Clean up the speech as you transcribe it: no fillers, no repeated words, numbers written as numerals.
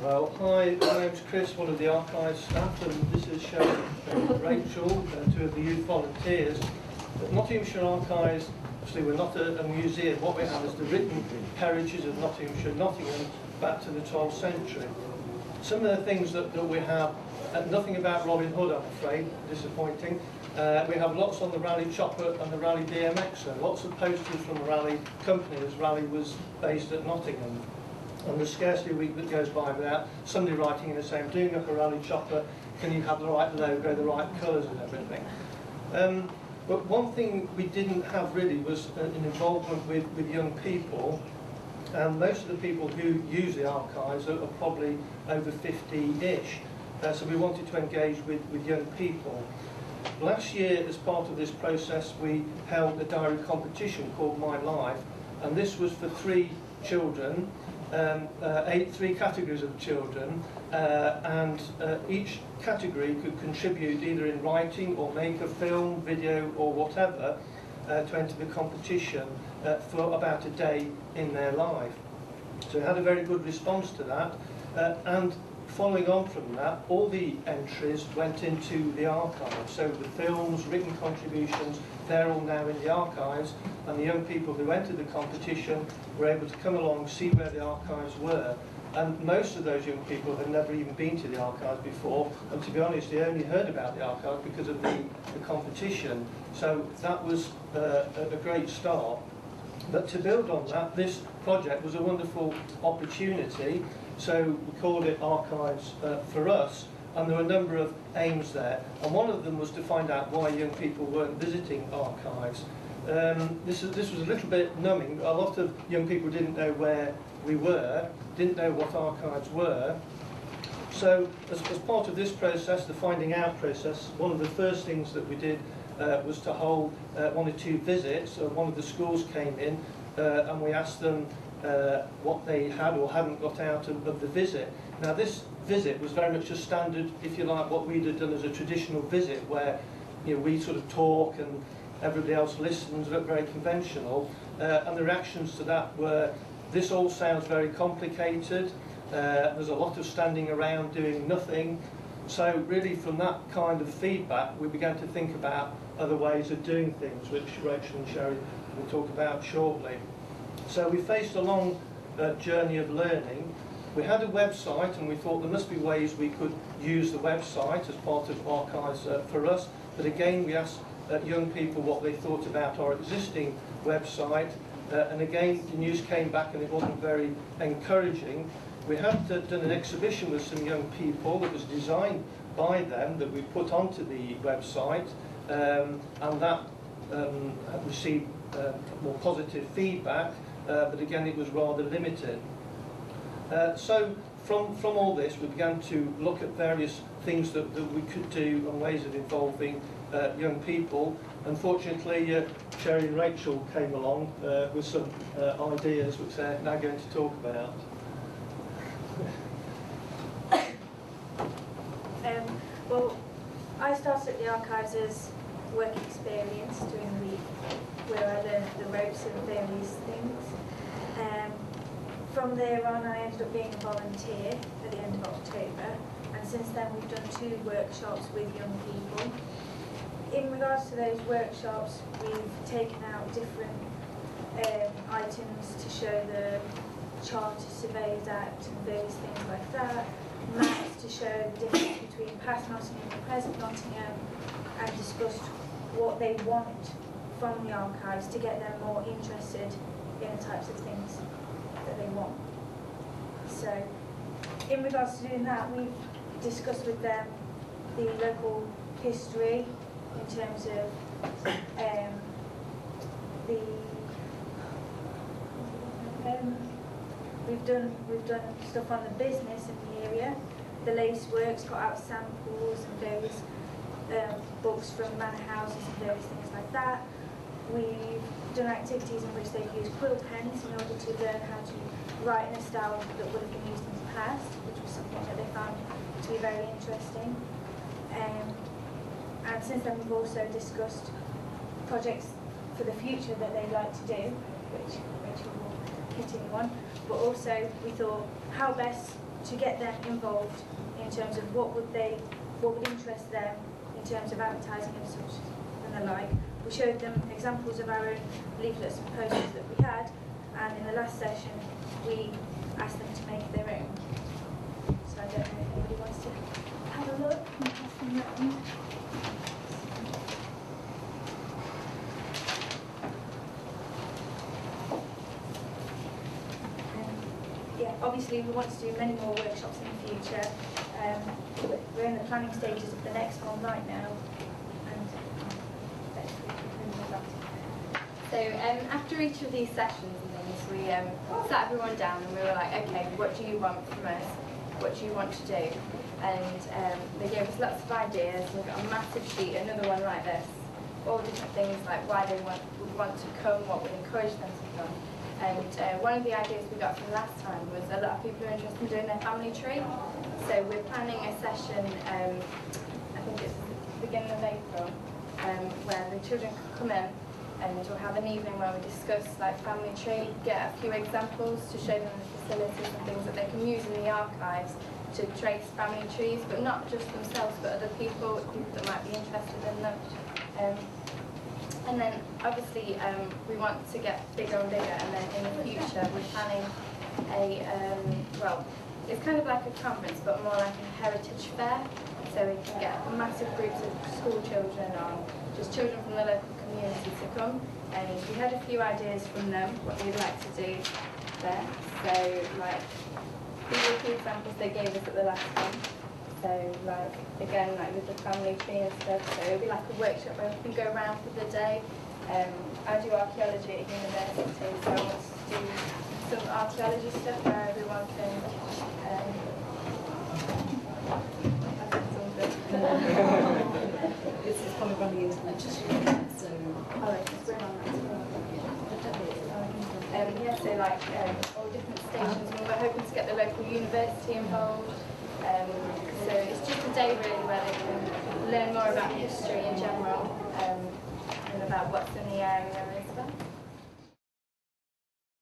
Well, hi, my name's Chris, one of the archive staff, and this is Sharon and Rachel, two of the youth volunteers. At Nottinghamshire Archives, obviously we're not a museum. What we have is the written heritage of Nottinghamshire, Nottingham, back to the 12th century. Some of the things that we have, nothing about Robin Hood, I'm afraid, disappointing. We have lots on the Raleigh Chopper and the Raleigh DMX, so lots of posters from the Raleigh company, as Raleigh was based at Nottingham. And there's scarcely a week that goes by without somebody writing in the same, doing up a Raleigh Chopper, can you have the right logo, the right colours and everything. But one thing we didn't have really was an involvement with young people. And most of the people who use the archives are probably over 50-ish. So we wanted to engage with young people. Last year, as part of this process, we held a diary competition called My Life. And this was for 3 children, 3 categories of children, and each category could contribute either in writing or make a film, video or whatever to enter the competition for about a day in their life. So we had a very good response to that, and following on from that, all the entries went into the archives. So the films, written contributions, they're all now in the archives, and the young people who entered the competition were able to come along, see where the archives were. And most of those young people had never even been to the archives before, and to be honest, they only heard about the archives because of the competition. So that was a great start. But to build on that, this project was a wonderful opportunity. So we called it Archives for Us, and there were a number of aims there. And one of them was to find out why young people weren't visiting archives. This was a little bit numbing. A lot of young people didn't know where we were, didn't know what archives were. So as part of this process, the finding out process, one of the first things that we did was to hold 1 or 2 visits. One of the schools came in and we asked them what they had or hadn't got out of the visit. Now this visit was very much a standard, if you like, what we'd have done as a traditional visit, where we sort of talk and everybody else listens, look very conventional, and the reactions to that were, this all sounds very complicated, there's a lot of standing around doing nothing. So really from that kind of feedback we began to think about other ways of doing things, which Rachel and Sherry will talk about shortly. So we faced a long journey of learning. We had a website and we thought there must be ways we could use the website as part of Archives for Us, but again we asked young people what they thought about our existing website, and again the news came back and it wasn't very encouraging. We had done an exhibition with some young people that was designed by them that we put onto the website, and that received more positive feedback, but again it was rather limited. So from all this we began to look at various things that we could do and ways of involving young people. Unfortunately, Sherry and Rachel came along with some ideas which they're now going to talk about. Well, I started at the archives as work experience during the week, where I learned the ropes of various things. From there on, I ended up being a volunteer at the end of October, and since then we've done 2 workshops with young people. In regards to those workshops, we've taken out different items to show the Charter Surveyors Act and various things like that, maps to show the difference between past Nottingham and present Nottingham, and discussed what they want from the archives to get them more interested in the types of things that they want. So in regards to doing that, we've discussed with them the local history in terms of we've done stuff on the business in the area, the lace works, got out samples and various books from manor houses and various things like that. We've done activities in which they've used quill pens in order to learn how to write in a style that would have been used in the past, which was something that they found to be very interesting. And since then we've also discussed projects for the future that they'd like to do, which Rachel will continue on. But also we thought how best to get them involved in terms of what would interest them in terms of advertising and such and the like. We showed them examples of our own leaflets and posters that we had, and in the last session we asked them to make their own. So I don't know if anybody wants to have a look and pass them around. Yeah, obviously we want to do many more workshops in the future. We're in the planning stages of the next one right now, and let's move on. So after each of these sessions and things, we sat everyone down and we were like, okay, what do you want from us? What do you want to do? And they gave us lots of ideas. We've got a massive sheet, another one like this, all different things like why they would want to come, what would encourage them to come. And one of the ideas we got from last time was a lot of people are interested in doing their family tree. So we're planning a session, I think it's the beginning of April, where the children can come in and we'll have an evening where we discuss like family tree, get a few examples to show them the facilities and things that they can use in the archives to trace family trees, but not just themselves, but other people that might be interested in them. And then obviously we want to get bigger and bigger, and then in the future we're planning a, well, it's kind of like a conference but more like a heritage fair, so we can get massive groups of school children or just children from the local community to come. And we had a few ideas from them what they'd like to do there. So like these are a few examples they gave us at the last one. So like again like with the family tree and stuff, so it'll be like a workshop where we can go around for the day. I do archaeology at university, so I want to do some archaeology stuff where everyone can This is coming from the internet, so yeah, so like all different stations, and we're hoping to get the local university involved. So it's just a day really where they can learn more about history in general and about what's in the area as well.